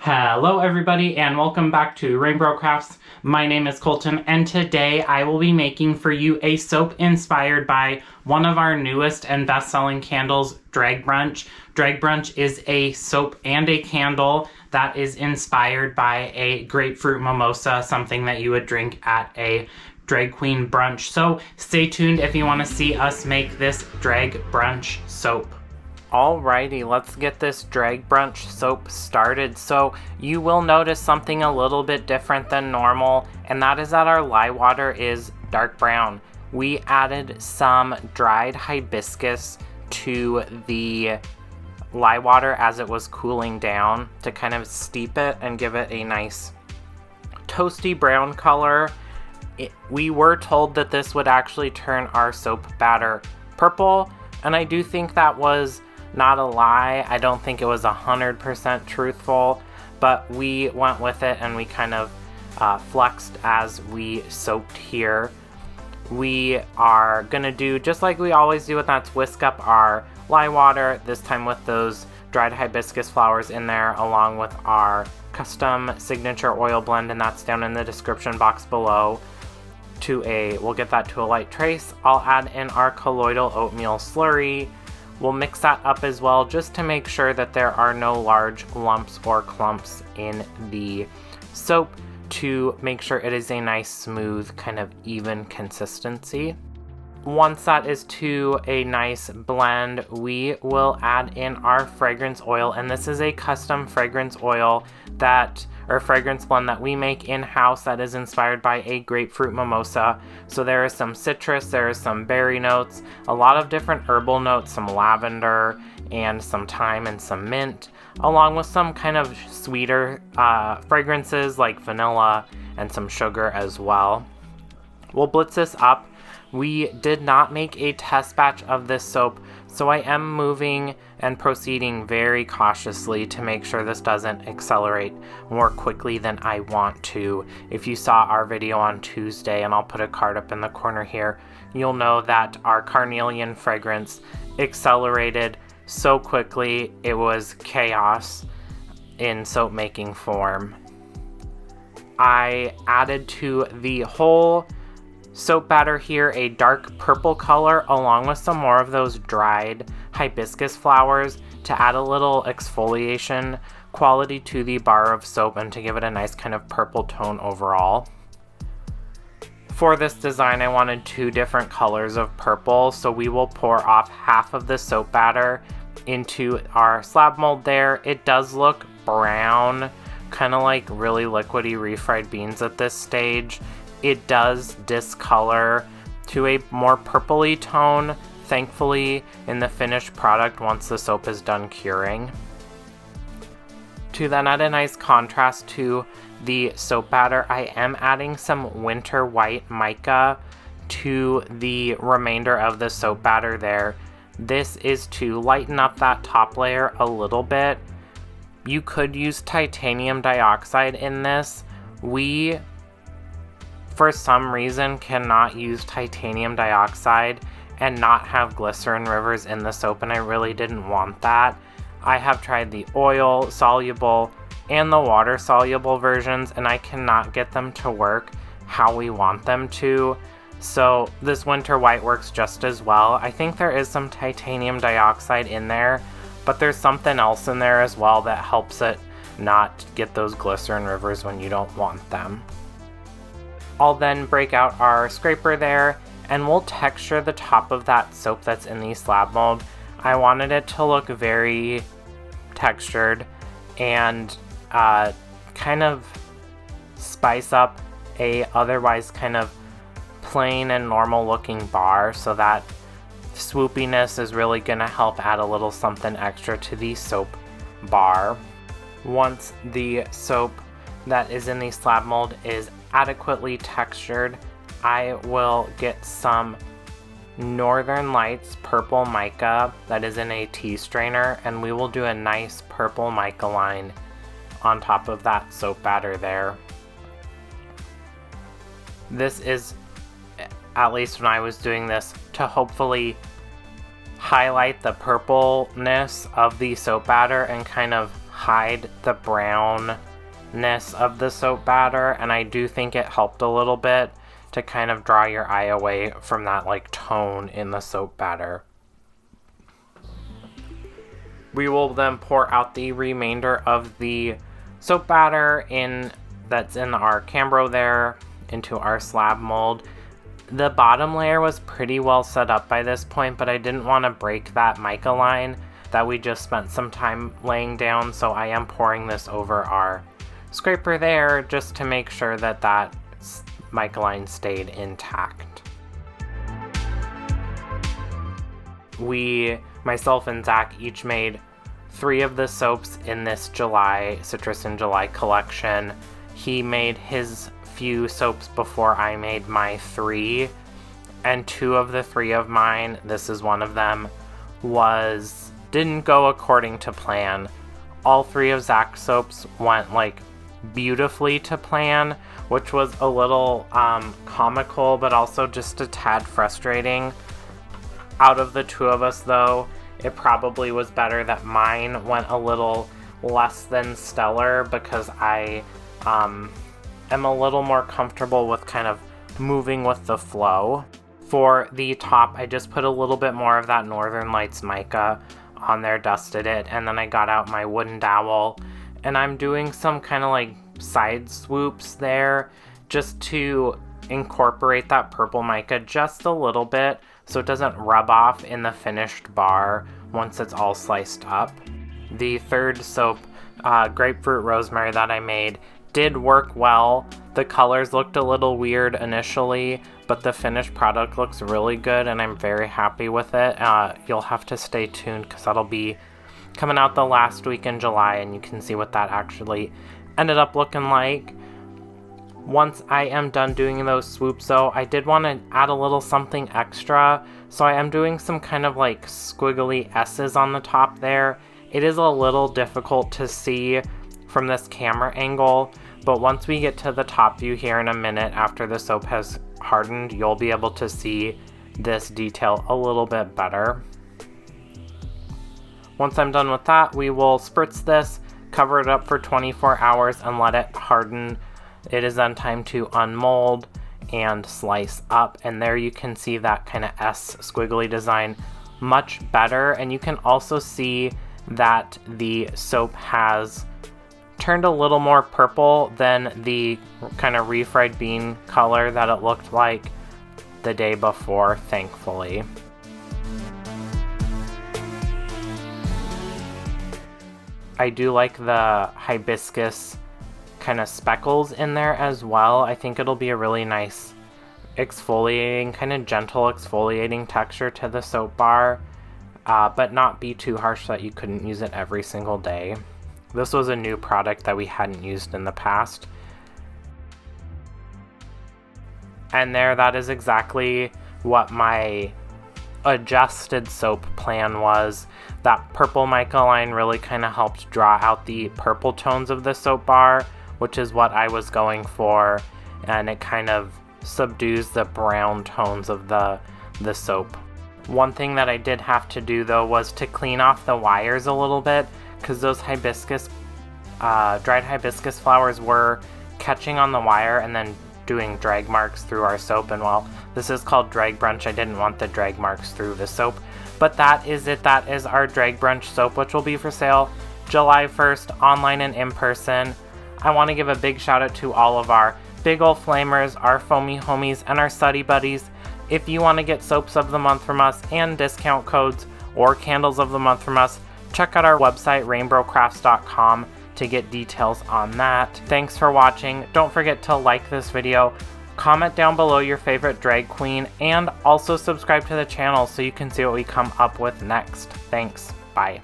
Hello everybody and welcome back to RainBro Crafts. My name is Colton and today I will be making for you a soap inspired by one of our newest and best-selling candles, Drag Brunch. Drag Brunch is a soap and a candle that is inspired by a grapefruit mimosa, something that you would drink at a drag queen brunch. So stay tuned if you want to see us make this Drag Brunch soap. Alrighty, let's get this Drag Brunch soap started. So you will notice something a little bit different than normal, and that is that our lye water is dark brown. We added some dried hibiscus to the lye water as it was cooling down to kind of steep it and give it a nice toasty brown color. We were told that this would actually turn our soap batter purple, and I do think that was not a lie. I don't think it was 100% truthful, but we went with it and we kind of flexed as we soaked here. We are gonna do just like we always do, and that's whisk up our lye water, this time with those dried hibiscus flowers in there, along with our custom signature oil blend, and that's down in the description box below. We'll get that to a light trace. I'll add in our colloidal oatmeal slurry. We'll mix that up as well just to make sure that there are no large lumps or clumps in the soap, to make sure it is a nice, smooth, kind of even consistency. Once that is to a nice blend, we will add in our fragrance oil, and this is a custom fragrance oil fragrance blend that we make in-house that is inspired by a grapefruit mimosa. So there is some citrus, there is some berry notes, a lot of different herbal notes, some lavender and some thyme and some mint, along with some kind of sweeter fragrances like vanilla and some sugar as well. We'll blitz this up. We did not make a test batch of this soap, so I am moving and proceeding very cautiously to make sure this doesn't accelerate more quickly than I want to. If you saw our video on Tuesday, and I'll put a card up in the corner here, you'll know that our carnelian fragrance accelerated so quickly it was chaos in soap making form. I added to the whole soap batter here a dark purple color, along with some more of those dried hibiscus flowers to add a little exfoliation quality to the bar of soap and to give it a nice kind of purple tone overall. For this design, I wanted 2 different colors of purple, so we will pour off half of the soap batter into our slab mold there. It does look brown, kind of like really liquidy refried beans at this stage. It does discolor to a more purpley tone, thankfully, in the finished product once the soap is done curing. To then add a nice contrast to the soap batter, I am adding some winter white mica to the remainder of the soap batter there. This is to lighten up that top layer a little bit. You could use titanium dioxide in this. We, for some reason, cannot use titanium dioxide and not have glycerin rivers in the soap, and I really didn't want that. I have tried the oil soluble and the water soluble versions, and I cannot get them to work how we want them to. So this winter white works just as well. I think there is some titanium dioxide in there, but there's something else in there as well that helps it not get those glycerin rivers when you don't want them. I'll then break out our scraper there, and we'll texture the top of that soap that's in the slab mold. I wanted it to look very textured and kind of spice up a otherwise kind of plain and normal looking bar, so that swoopiness is really gonna help add a little something extra to the soap bar. Once the soap that is in the slab mold is adequately textured, I will get some Northern Lights purple mica that is in a tea strainer, and we will do a nice purple mica line on top of that soap batter there. This is, at least when I was doing this, to hopefully highlight the purpleness of the soap batter and kind of hide the brownness of the soap batter, and I do think it helped a little bit to kind of draw your eye away from that like tone in the soap batter. We will then pour out the remainder of the soap batter that's in our Cambro there into our slab mold. The bottom layer was pretty well set up by this point, but I didn't want to break that mica line that we just spent some time laying down, so I am pouring this over our scraper there just to make sure that that mica line stayed intact. Myself and Zac each made 3 of the soaps in this Citrus in July collection. He made his few soaps before I made my 3, and 2 of the 3 of mine, this is one of them, didn't go according to plan. All 3 of Zac's soaps went like beautifully to plan, which was a little comical, but also just a tad frustrating. Out of the 2 of us though, it probably was better that mine went a little less than stellar, because I am a little more comfortable with kind of moving with the flow. For the top, I just put a little bit more of that Northern Lights mica on there, dusted it, and then I got out my wooden dowel, and I'm doing some kind of like side swoops there just to incorporate that purple mica just a little bit so it doesn't rub off in the finished bar once it's all sliced up. The third soap, Grapefruit Rosemary, that I made did work well. The colors looked a little weird initially, but the finished product looks really good and I'm very happy with it. You'll have to stay tuned because that'll be coming out the last week in July, and you can see what that actually ended up looking like. Once I am done doing those swoops though, I did want to add a little something extra, so I am doing some kind of like squiggly S's on the top there. It is a little difficult to see from this camera angle, but once we get to the top view here in a minute after the soap has hardened, you'll be able to see this detail a little bit better. Once I'm done with that, we will spritz this, cover it up for 24 hours and let it harden. It is then time to unmold and slice up, and there you can see that kind of S squiggly design much better, and you can also see that the soap has turned a little more purple than the kind of refried bean color that it looked like the day before, thankfully. I do like the hibiscus kind of speckles in there as well. I think it'll be a really nice exfoliating, kind of gentle exfoliating texture to the soap bar, but not be too harsh that you couldn't use it every single day. This was a new product that we hadn't used in the past. And there, that is exactly what my adjusted soap plan was. That purple mica line really kind of helped draw out the purple tones of the soap bar, which is what I was going for, and it kind of subdues the brown tones of the soap. One thing that I did have to do though was to clean off the wires a little bit, because those dried hibiscus flowers were catching on the wire and then doing drag marks through our soap. And while this is called Drag Brunch, I didn't want the drag marks through the soap. But that is it. That is our Drag Brunch soap, which will be for sale July 1st, online and in person. I want to give a big shout out to all of our big ol' flamers, our foamy homies, and our study buddies. If you want to get soaps of the month from us and discount codes or candles of the month from us, check out our website, rainbrocrafts.com, to get details on that. Thanks for watching. Don't forget to like this video, comment down below your favorite drag queen, and also subscribe to the channel so you can see what we come up with next. Thanks. Bye.